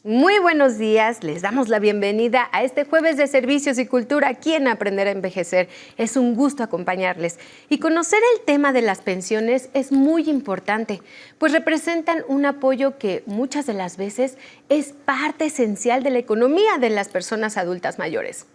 Muy buenos días, les damos la bienvenida a este jueves de Servicios y Cultura aquí en Aprender a Envejecer. Es un gusto acompañarles. Y conocer el tema de las pensiones es muy importante, pues representan un apoyo que muchas de las veces es parte esencial de la economía de las personas adultas mayores.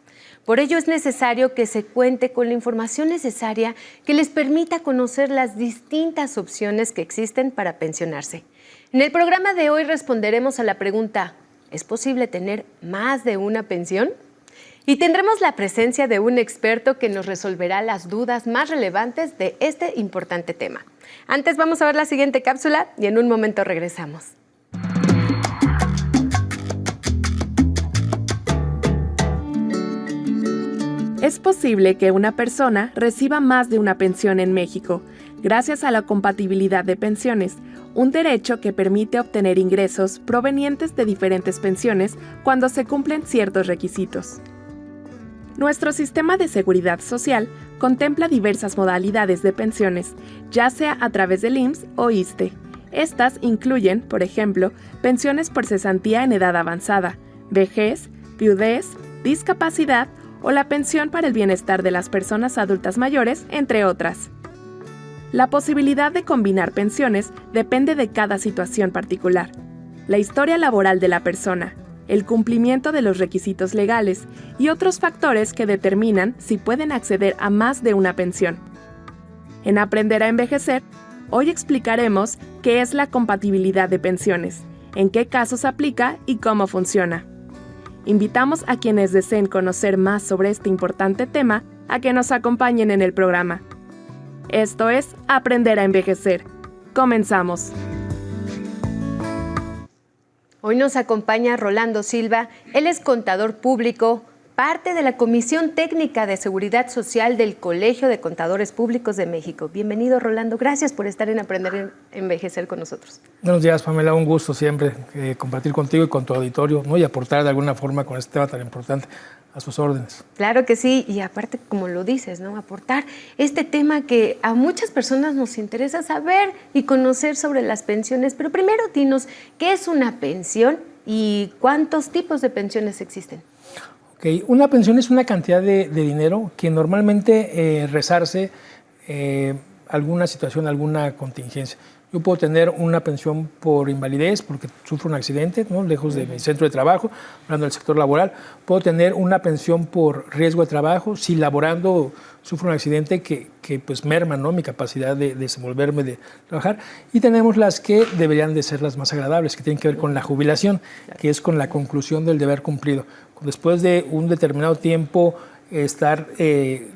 Por ello es necesario que se cuente con la información necesaria que les permita conocer las distintas opciones que existen para pensionarse. En el programa de hoy responderemos a la pregunta: ¿es posible tener más de una pensión? Y tendremos la presencia de un experto que nos resolverá las dudas más relevantes de este importante tema. Antes vamos a ver la siguiente cápsula y en un momento regresamos. Es posible que una persona reciba más de una pensión en México, gracias a la compatibilidad de pensiones, un derecho que permite obtener ingresos provenientes de diferentes pensiones cuando se cumplen ciertos requisitos. Nuestro sistema de seguridad social contempla diversas modalidades de pensiones, ya sea a través del IMSS o ISSSTE. Estas incluyen, por ejemplo, pensiones por cesantía en edad avanzada, vejez, viudez, discapacidad o la pensión para el bienestar de las personas adultas mayores, entre otras. La posibilidad de combinar pensiones depende de cada situación particular, la historia laboral de la persona, el cumplimiento de los requisitos legales y otros factores que determinan si pueden acceder a más de una pensión. En Aprender a Envejecer, hoy explicaremos qué es la compatibilidad de pensiones, en qué casos aplica y cómo funciona. Invitamos a quienes deseen conocer más sobre este importante tema a que nos acompañen en el programa. Esto es Aprender a Envejecer. Comenzamos. Hoy nos acompaña Rolando Silva. Él es contador público, parte de la Comisión Técnica de Seguridad Social del Colegio de Contadores Públicos de México. Bienvenido, Rolando. Gracias por estar en Aprender a Envejecer con nosotros. Buenos días, Pamela. Un gusto siempre compartir contigo y con tu auditorio, ¿no? Y aportar de alguna forma con este tema tan importante a sus órdenes. Claro que sí, y aparte, como lo dices, ¿no? Aportar este tema que a muchas personas nos interesa saber y conocer sobre las pensiones. Pero primero, dinos, ¿qué es una pensión y cuántos tipos de pensiones existen? Okay. Una pensión es una cantidad de dinero que normalmente resarce alguna situación, alguna contingencia. Yo puedo tener una pensión por invalidez porque sufro un accidente, ¿no? Lejos de mi centro de trabajo, hablando del sector laboral. Puedo tener una pensión por riesgo de trabajo si laborando sufro un accidente que pues merma, ¿no? Mi capacidad de desenvolverme, de trabajar. Y tenemos las que deberían de ser las más agradables, que tienen que ver con la jubilación, que es con la conclusión del deber cumplido. Después de un determinado tiempo estar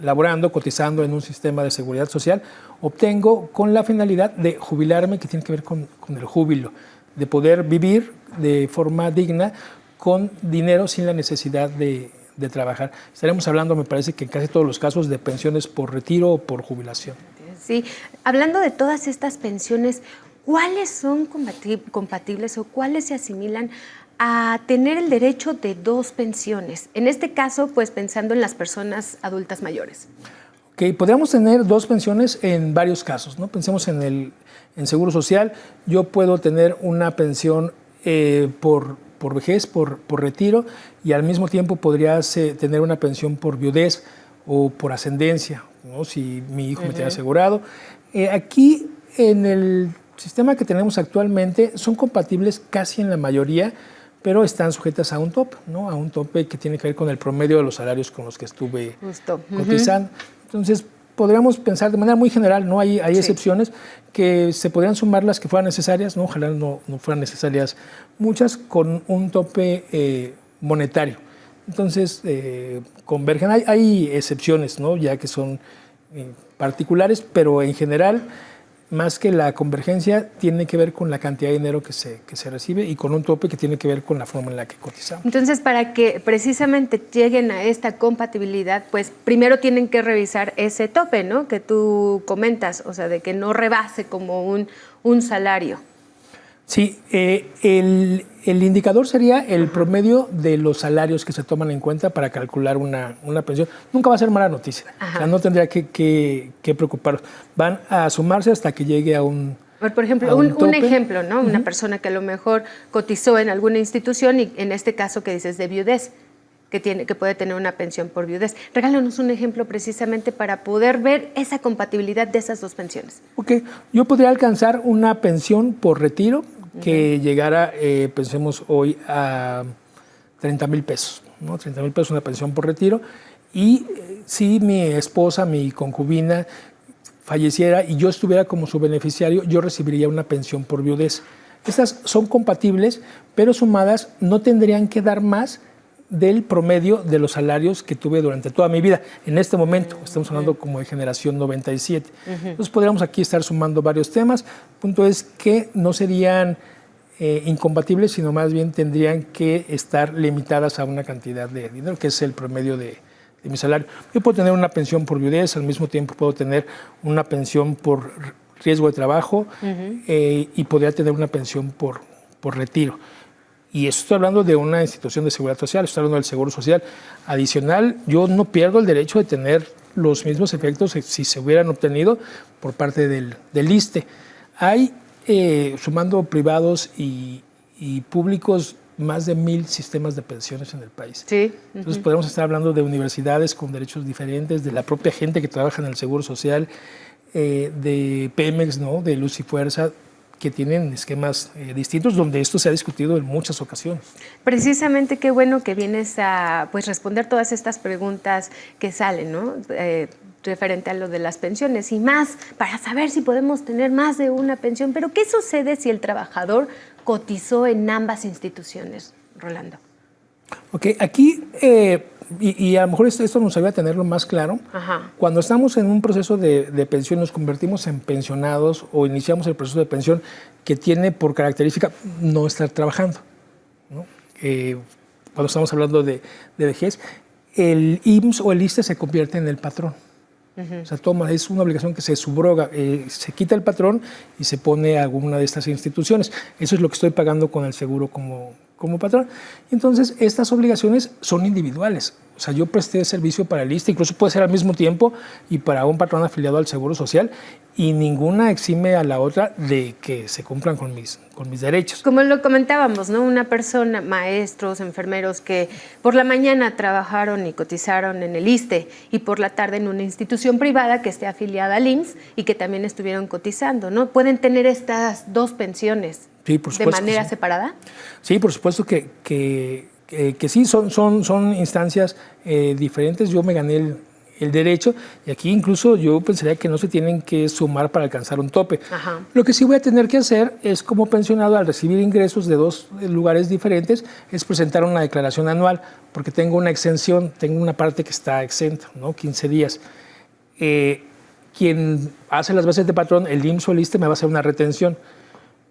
laborando, cotizando en un sistema de seguridad social, obtengo con la finalidad de jubilarme, que tiene que ver con el júbilo, de poder vivir de forma digna con dinero sin la necesidad de trabajar. Estaremos hablando, me parece que en casi todos los casos, de pensiones por retiro o por jubilación. Sí, hablando de todas estas pensiones, ¿cuáles son compatibles o cuáles se asimilan a tener el derecho de dos pensiones? En este caso, pues pensando en las personas adultas mayores. Okay, podríamos tener dos pensiones en varios casos, ¿no? Pensemos en Seguro Social. Yo puedo tener una pensión por vejez, por retiro, y al mismo tiempo podría tener una pensión por viudez o por ascendencia, ¿no? Si mi hijo me tiene asegurado. Aquí, en el sistema que tenemos actualmente, son compatibles casi en la mayoría, pero están sujetas a un tope, ¿no? A un tope que tiene que ver con el promedio de los salarios con los que estuve cotizando. Entonces, podríamos pensar de manera muy general, ¿no? Hay excepciones que se podrían sumar las que fueran necesarias, ¿no? Ojalá no fueran necesarias muchas, con un tope monetario. Entonces, convergen. Hay excepciones, ¿no? Ya que son particulares, pero en general, más que la convergencia, tiene que ver con la cantidad de dinero que se recibe y con un tope que tiene que ver con la forma en la que cotizamos. Entonces, para que precisamente lleguen a esta compatibilidad, pues primero tienen que revisar ese tope, ¿no? Que tú comentas, o sea, de que no rebase como un salario. Sí, el indicador sería el promedio de los salarios que se toman en cuenta para calcular una pensión. Nunca va a ser mala noticia, o sea, no tendría que preocuparos. Van a sumarse hasta que llegue a un Por ejemplo, un ejemplo, ¿no? Una persona que a lo mejor cotizó en alguna institución y en este caso que dices de viudez, que puede tener una pensión por viudez. Regálanos un ejemplo precisamente para poder ver esa compatibilidad de esas dos pensiones. Ok, yo podría alcanzar una pensión por retiro que llegara, pensemos hoy, a 30,000 pesos, ¿no? 30,000 pesos una pensión por retiro. Y si mi esposa, mi concubina, falleciera y yo estuviera como su beneficiario, yo recibiría una pensión por viudez. Estas son compatibles, pero sumadas no tendrían que dar más del promedio de los salarios que tuve durante toda mi vida. En este momento, estamos hablando como de generación 97. Entonces podríamos aquí estar sumando varios temas. El punto es que no serían incompatibles, sino más bien tendrían que estar limitadas a una cantidad de dinero, que es el promedio de mi salario. Yo puedo tener una pensión por viudez, al mismo tiempo puedo tener una pensión por riesgo de trabajo y podría tener una pensión por retiro. Y estoy hablando de una institución de seguridad social, estoy hablando del Seguro Social. Adicional, yo no pierdo el derecho de tener los mismos efectos si se hubieran obtenido por parte del ISSSTE. Hay, sumando privados y públicos, más de 1,000 sistemas de pensiones en el país. Sí. Entonces podemos estar hablando de universidades con derechos diferentes, de la propia gente que trabaja en el Seguro Social, de Pemex, ¿no? De Luz y Fuerza, que tienen esquemas distintos, donde esto se ha discutido en muchas ocasiones. Precisamente qué bueno que vienes a responder todas estas preguntas que salen, ¿no? Referente a lo de las pensiones y más para saber si podemos tener más de una pensión. Pero ¿qué sucede si el trabajador cotizó en ambas instituciones, Rolando? Ok, aquí, y a lo mejor esto nos ayuda a tenerlo más claro. Ajá. Cuando estamos en un proceso de pensión, nos convertimos en pensionados o iniciamos el proceso de pensión que tiene por característica no estar trabajando, ¿no? Cuando estamos hablando de vejez, el IMSS o el ISSSTE se convierte en el patrón. O sea, es una obligación que se subroga, se quita el patrón y se pone a alguna de estas instituciones. Eso es lo que estoy pagando con el seguro como patrón. Entonces, estas obligaciones son individuales. O sea, yo presté servicio para el ISSSTE, incluso puede ser al mismo tiempo y para un patrón afiliado al Seguro Social, y ninguna exime a la otra de que se cumplan con mis derechos. Como lo comentábamos, ¿no? Una persona, maestros, enfermeros que por la mañana trabajaron y cotizaron en el ISSSTE y por la tarde en una institución privada que esté afiliada al IMSS y que también estuvieron cotizando, ¿no? ¿Pueden tener estas dos pensiones Sí, por supuesto, de manera sí. separada? Sí, por supuesto que sí, son instancias diferentes. Yo me gané el derecho y aquí incluso yo pensaría que no se tienen que sumar para alcanzar un tope. Ajá. Lo que sí voy a tener que hacer es, como pensionado, al recibir ingresos de dos lugares diferentes, es presentar una declaración anual, porque tengo una exención, tengo una parte que está exenta, ¿no? 15 días. Quien hace las bases de patrón, el IMSS o el ISSSTE, me va a hacer una retención,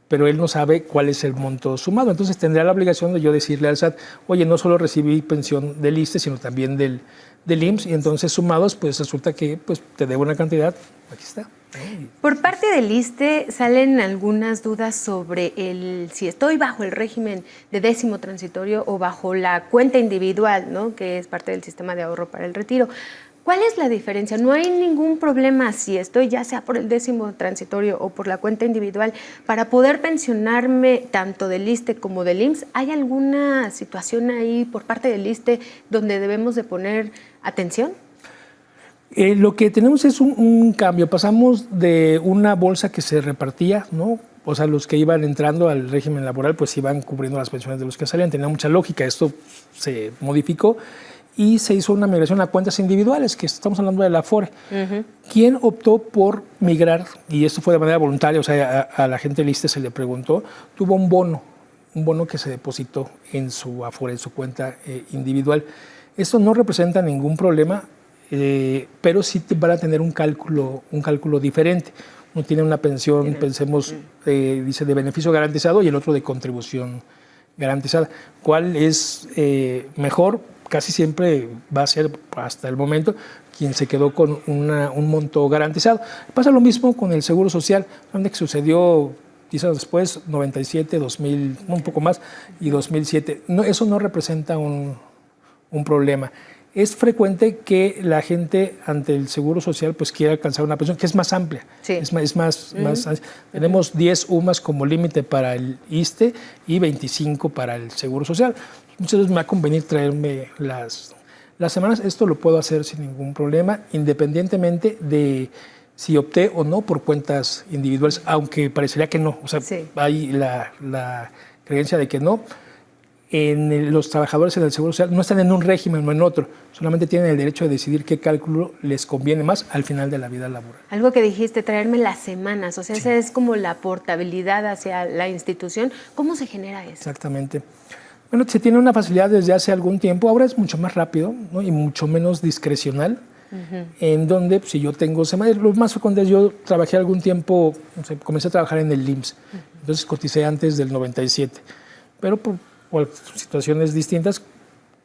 pero él no sabe cuál es el monto sumado. Entonces tendrá la obligación de yo decirle al SAT, oye, no solo recibí pensión del ISSSTE, sino también del IMSS, y entonces sumados, pues resulta que te debo una cantidad, aquí está. Por parte del ISSSTE salen algunas dudas sobre si estoy bajo el régimen de décimo transitorio o bajo la cuenta individual, ¿no? Que es parte del sistema de ahorro para el retiro. ¿Cuál es la diferencia? No hay ningún problema si estoy ya sea por el décimo transitorio o por la cuenta individual para poder pensionarme tanto del ISSSTE como del IMSS. ¿Hay alguna situación ahí por parte del ISSSTE donde debemos de poner atención? Lo que tenemos es un cambio. Pasamos de una bolsa que se repartía, ¿no? O sea, los que iban entrando al régimen laboral pues iban cubriendo las pensiones de los que salían. Tenía mucha lógica. Esto se modificó y se hizo una migración a cuentas individuales, que estamos hablando de la Afore. ¿Quién optó por migrar? Y esto fue de manera voluntaria, o sea, a la gente del ISSSTE se le preguntó, tuvo un bono que se depositó en su Afore, en su cuenta individual. Esto no representa ningún problema, pero sí van a tener un cálculo diferente. Uno tiene una pensión, pensemos, dice de beneficio garantizado y el otro de contribución garantizada. ¿Cuál es mejor? Casi siempre va a ser, hasta el momento, quien se quedó con un monto garantizado. Pasa lo mismo con el Seguro Social, donde sucedió quizás después, 97, 2000, un poco más, y 2007. No, eso no representa un problema. es frecuente que la gente ante el Seguro Social pues quiera alcanzar una pensión que es más amplia. Sí. Es más tenemos 10 UMAS como límite para el ISSSTE y 25 para el Seguro Social. Muchas veces me va a convenir traerme las semanas. Esto lo puedo hacer sin ningún problema, independientemente de si opté o no por cuentas individuales, aunque parecería que no. O sea, sí, hay la creencia de que no. Los trabajadores en el Seguro Social no están en un régimen o en otro, solamente tienen el derecho de decidir qué cálculo les conviene más al final de la vida laboral. Algo que dijiste, traerme las semanas, o sea, sí, esa es como la portabilidad hacia la institución. ¿Cómo se genera eso? Exactamente. Bueno, se tiene una facilidad desde hace algún tiempo, ahora es mucho más rápido, ¿no? Y mucho menos discrecional, en donde si yo tengo semanas, lo más frecuente es yo trabajé algún tiempo, no sé, comencé a trabajar en el IMSS, entonces coticé antes del 97, pero por situaciones distintas,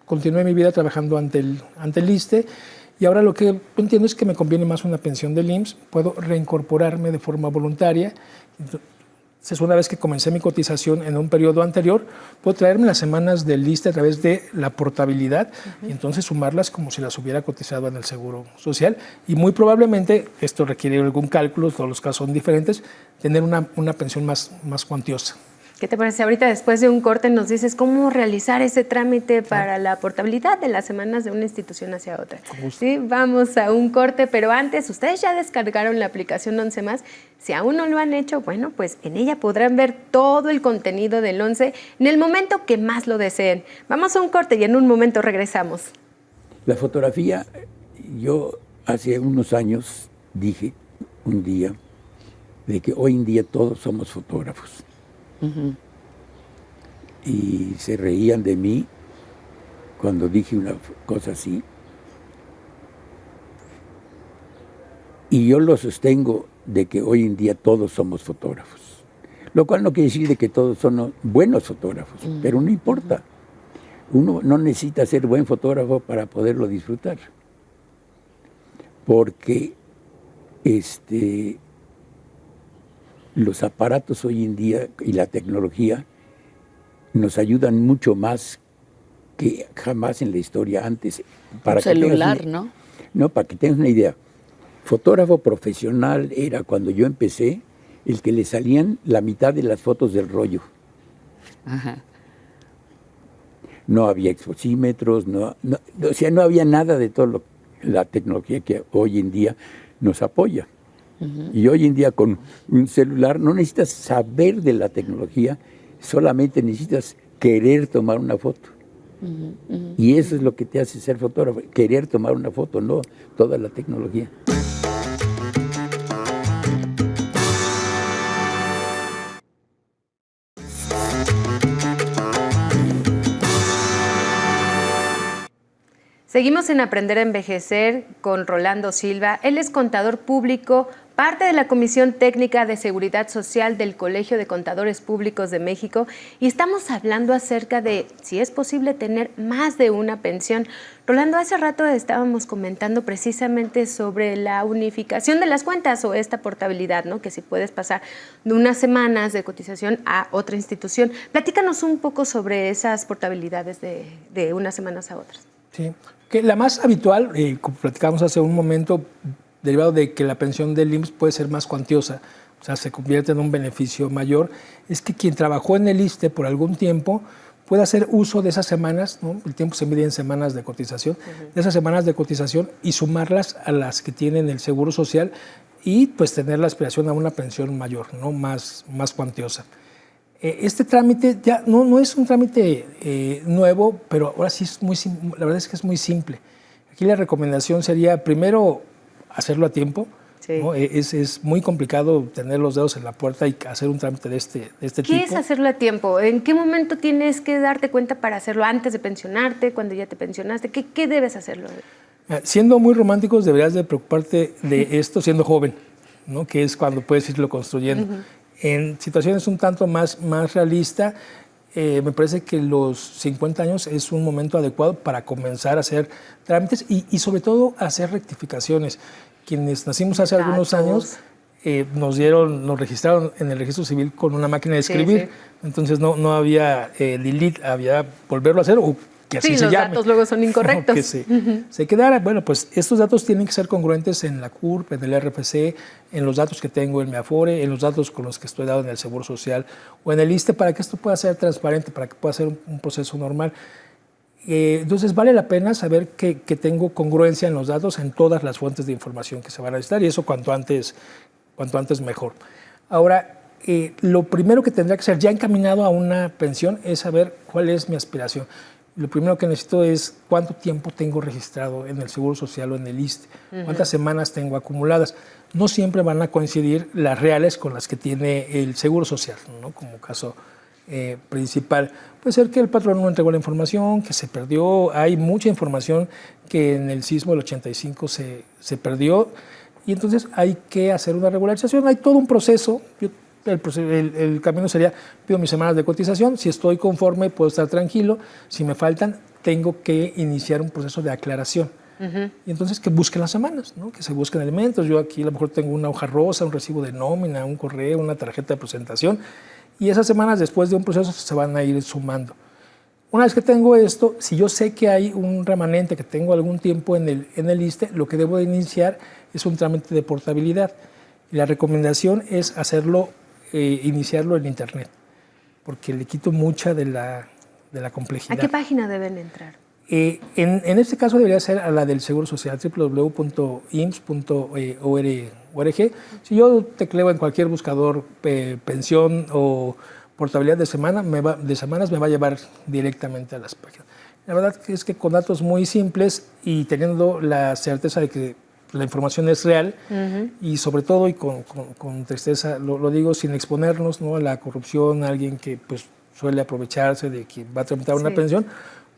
continué mi vida trabajando ante el ISSSTE y ahora lo que entiendo es que me conviene más una pensión del IMSS, puedo reincorporarme de forma voluntaria. Entonces, una vez que comencé mi cotización en un periodo anterior, puedo traerme las semanas del ISSSTE a través de la portabilidad y entonces sumarlas como si las hubiera cotizado en el Seguro Social. Y muy probablemente, esto requiere algún cálculo, todos los casos son diferentes, tener una pensión más cuantiosa. ¿Qué te parece? Ahorita después de un corte nos dices cómo realizar ese trámite para la portabilidad de las semanas de una institución hacia otra. Sí, vamos a un corte, pero antes, ustedes ya descargaron la aplicación 11 Más. Si aún no lo han hecho, bueno, pues en ella podrán ver todo el contenido del 11 en el momento que más lo deseen. Vamos a un corte y en un momento regresamos. La fotografía, yo hace unos años dije un día de que hoy en día todos somos fotógrafos. Y se reían de mí cuando dije una cosa así. Y yo lo sostengo de que hoy en día todos somos fotógrafos. Lo cual no quiere decir de que todos son buenos fotógrafos, pero no importa. Uno no necesita ser buen fotógrafo para poderlo disfrutar. Porque los aparatos hoy en día y la tecnología nos ayudan mucho más que jamás en la historia antes. Para celular, ¿no? No, para que tengas una idea. Fotógrafo profesional era cuando yo empecé el que le salían la mitad de las fotos del rollo. Ajá. No había exposímetros, o sea, no había nada de toda la tecnología que hoy en día nos apoya. Y hoy en día con un celular no necesitas saber de la tecnología, solamente necesitas querer tomar una foto. Y eso es lo que te hace ser fotógrafo, querer tomar una foto, no toda la tecnología. Seguimos en Aprender a Envejecer con Rolando Silva. Él es contador público, parte de la Comisión Técnica de Seguridad Social del Colegio de Contadores Públicos de México, y estamos hablando acerca de si es posible tener más de una pensión. Rolando, hace rato estábamos comentando precisamente sobre la unificación de las cuentas o esta portabilidad, ¿no? Que si puedes pasar de unas semanas de cotización a otra institución. Platícanos un poco sobre esas portabilidades de unas semanas a otras. Sí, que la más habitual, como platicamos hace un momento, derivado de que la pensión del IMSS puede ser más cuantiosa, o sea, se convierte en un beneficio mayor, es que quien trabajó en el ISSSTE por algún tiempo puede hacer uso de esas semanas, ¿no? El tiempo se mide en semanas de cotización, de esas semanas de cotización y sumarlas a las que tienen el Seguro Social y pues tener la aspiración a una pensión mayor, ¿no? más cuantiosa. Este trámite ya no es un trámite nuevo, pero ahora sí es la verdad es que es muy simple. Aquí la recomendación sería primero hacerlo a tiempo. Sí. ¿No? Es muy complicado tener los dedos en la puerta y hacer un trámite de este tipo. ¿Qué es hacerlo a tiempo? ¿En qué momento tienes que darte cuenta para hacerlo? ¿Antes de pensionarte? ¿Cuando ya te pensionaste? ¿Qué debes hacerlo? Siendo muy románticos, deberías de preocuparte de esto siendo joven, ¿no? Que es cuando puedes irlo construyendo. En situaciones un tanto más realista, me parece que los 50 años es un momento adecuado para comenzar a hacer trámites y sobre todo hacer rectificaciones. Quienes nacimos hace algunos años nos registraron en el registro civil con una máquina de escribir, sí. Entonces no había delete, había volverlo a hacer o que así Sí, se los llame. datos luego son incorrectos. Que se quedara. Bueno, pues estos datos tienen que ser congruentes en la CURP, en el RFC, en los datos que tengo en mi Afore, en los datos con los que estoy dado en el Seguro Social o en el ISSSTE, para que esto pueda ser transparente, para que pueda ser un proceso normal. Entonces vale la pena saber que tengo congruencia en los datos en todas las fuentes de información que se van a necesitar, y eso cuanto antes mejor. Ahora, lo primero que tendría que ser ya encaminado a una pensión es saber cuál es mi aspiración. Lo primero que necesito es cuánto tiempo tengo registrado en el Seguro Social o en el ISSSTE, cuántas semanas tengo acumuladas. No siempre van a coincidir las reales con las que tiene el Seguro Social, ¿no? Como caso principal. Puede ser que el patrón no entregó la información, que se perdió. Hay mucha información que en el sismo del 85 se perdió, y entonces hay que hacer una regularización. Hay todo un proceso. El camino sería: pido mis semanas de cotización, si estoy conforme puedo estar tranquilo, si me faltan tengo que iniciar un proceso de aclaración. Y entonces que busquen las semanas, ¿no? Que se busquen elementos. Yo aquí a lo mejor tengo una hoja rosa, un recibo de nómina, un correo, una tarjeta de presentación, y esas semanas después de un proceso se van a ir sumando. Una vez que tengo esto, si yo sé que hay un remanente, que tengo algún tiempo en el ISSSTE, lo que debo de iniciar es un trámite de portabilidad. Y la recomendación es hacerlo, iniciarlo en Internet, porque le quito mucha de la complejidad. ¿A qué página deben entrar? En este caso debería ser a la del Seguro Social, www.ims.org. Si yo tecleo en cualquier buscador pensión o portabilidad de semanas, me va a llevar directamente a las páginas. La verdad es que con datos muy simples y teniendo la certeza de que la información es real, y sobre todo, y con tristeza lo digo, sin exponernos, ¿no?, a la corrupción, a alguien que pues suele aprovecharse de que va a tramitar una pensión,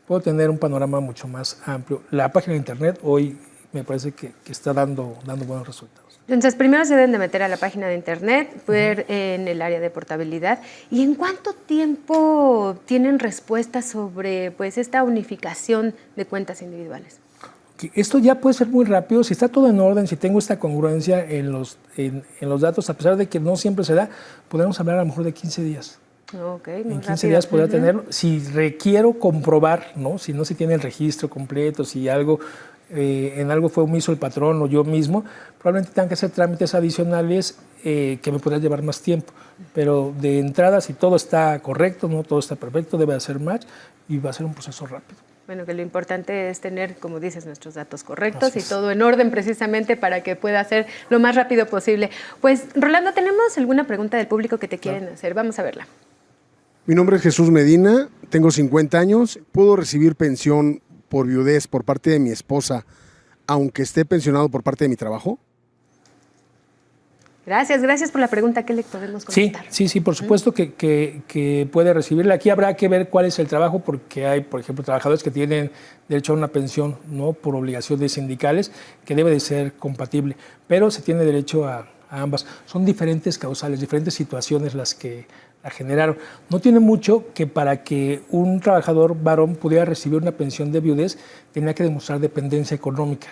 puedo tener un panorama mucho más amplio. La página de Internet hoy me parece que está dando buenos resultados. Entonces, primero se deben de meter a la página de Internet, ver en el área de portabilidad. ¿Y en cuánto tiempo tienen respuestas sobre pues esta unificación de cuentas individuales? Esto ya puede ser muy rápido, si está todo en orden, si tengo esta congruencia en los datos, a pesar de que no siempre se da, podemos hablar a lo mejor de 15 días. Okay, en 15 días podría tenerlo. Si requiero comprobar, ¿no?, si no se tiene el registro completo, si en algo fue omiso el patrón o yo mismo, probablemente tengan que hacer trámites adicionales que me podrían llevar más tiempo. Pero de entrada, si todo está correcto, no todo está perfecto, debe hacer match y va a ser un proceso rápido. Bueno, que lo importante es tener, como dices, nuestros datos correctos y todo en orden precisamente para que pueda ser lo más rápido posible. Pues, Rolando, ¿tenemos alguna pregunta del público que te quieren hacer? Vamos a verla. Mi nombre es Jesús Medina, tengo 50 años. ¿Puedo recibir pensión por viudez por parte de mi esposa, aunque esté pensionado por parte de mi trabajo? Gracias por la pregunta. ¿Qué le podemos contestar? Sí, por supuesto que puede recibirla. Aquí habrá que ver cuál es el trabajo, porque hay, por ejemplo, trabajadores que tienen derecho a una pensión, ¿no?, por obligaciones sindicales, que debe de ser compatible, pero se tiene derecho a ambas. Son diferentes causales, diferentes situaciones las que la generaron. No tiene mucho que para que un trabajador varón pudiera recibir una pensión de viudez tenía que demostrar dependencia económica,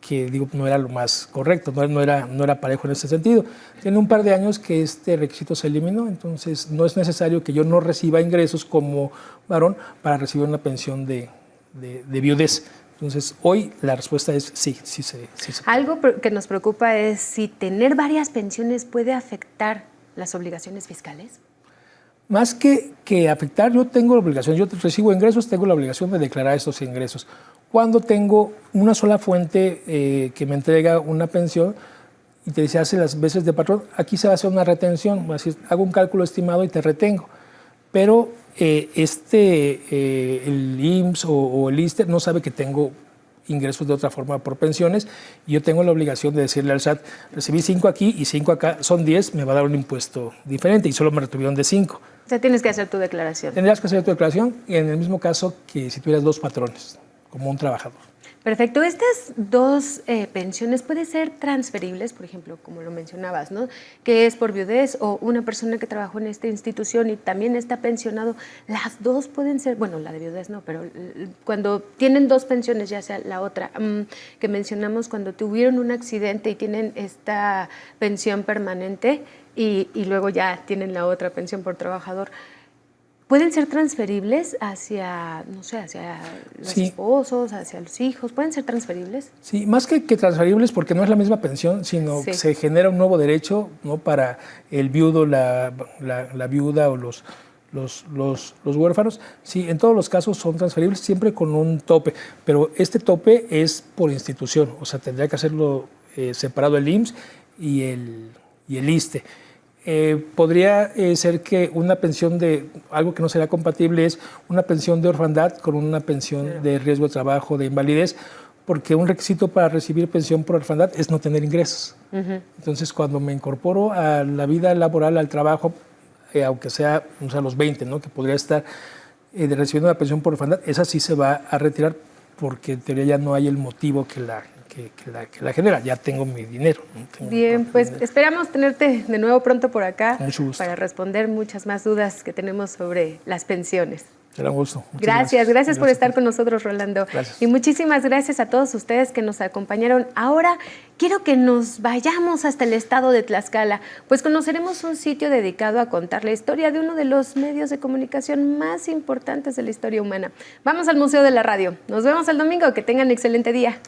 que digo, no era lo más correcto, no era parejo en ese sentido. Tiene un par de años que este requisito se eliminó, entonces no es necesario que yo no reciba ingresos como varón para recibir una pensión de viudez. Entonces, hoy la respuesta es sí se puede. Algo que nos preocupa es si tener varias pensiones puede afectar las obligaciones fiscales. Más que afectar, yo tengo la obligación, yo recibo ingresos, tengo la obligación de declarar estos ingresos. Cuando tengo una sola fuente que me entrega una pensión y te dice hace las veces de patrón, aquí se va a hacer una retención, así, hago un cálculo estimado y te retengo. Pero el IMSS o el ISSSTE no sabe que tengo ingresos de otra forma por pensiones, y yo tengo la obligación de decirle al SAT, recibí 5 aquí y 5 acá, son 10, me va a dar un impuesto diferente y solo me retuvieron de 5. O sea, tienes que hacer tu declaración. Tendrías que hacer tu declaración, y en el mismo caso que si tuvieras 2 patrones, como un trabajador. Perfecto. Estas dos pensiones pueden ser transferibles, por ejemplo, como lo mencionabas, ¿no?, que es por viudez o una persona que trabajó en esta institución y también está pensionado. Las dos pueden ser, bueno, la de viudez no, pero cuando tienen 2 pensiones, ya sea la otra que mencionamos, cuando tuvieron un accidente y tienen esta pensión permanente y luego ya tienen la otra pensión por trabajador, ¿Pueden ser transferibles hacia, no sé, hacia los Sí. esposos, hacia los hijos? ¿Pueden ser transferibles? Sí, más que transferibles, porque no es la misma pensión, sino Sí. que se genera un nuevo derecho, ¿no? Para el viudo, la viuda o los huérfanos. Sí, en todos los casos son transferibles, siempre con un tope, pero este tope es por institución, o sea, tendría que hacerlo separado el IMSS y el ISSSTE. Podría ser que una pensión de algo que no será compatible es una pensión de orfandad con una pensión de riesgo de trabajo, de invalidez, porque un requisito para recibir pensión por orfandad es no tener ingresos. Entonces, cuando me incorporo a la vida laboral, al trabajo, aunque sea, o sea, los 20, ¿no? Que podría estar recibiendo una pensión por orfandad, esa sí se va a retirar porque en teoría ya no hay el motivo que la genera. Ya tengo mi dinero, ¿no? Tengo Bien, mi pues dinero. esperamos tenerte de nuevo pronto por acá Mucho gusto. para responder muchas más dudas que tenemos sobre las pensiones. Será un gusto. Muchas Gracias por estar con nosotros, Rolando. Gracias. Y muchísimas gracias a todos ustedes que nos acompañaron. Ahora quiero que nos vayamos hasta el estado de Tlaxcala, pues conoceremos un sitio dedicado a contar la historia de uno de los medios de comunicación más importantes de la historia humana. Vamos al Museo de la Radio. Nos vemos el domingo. Que tengan excelente día.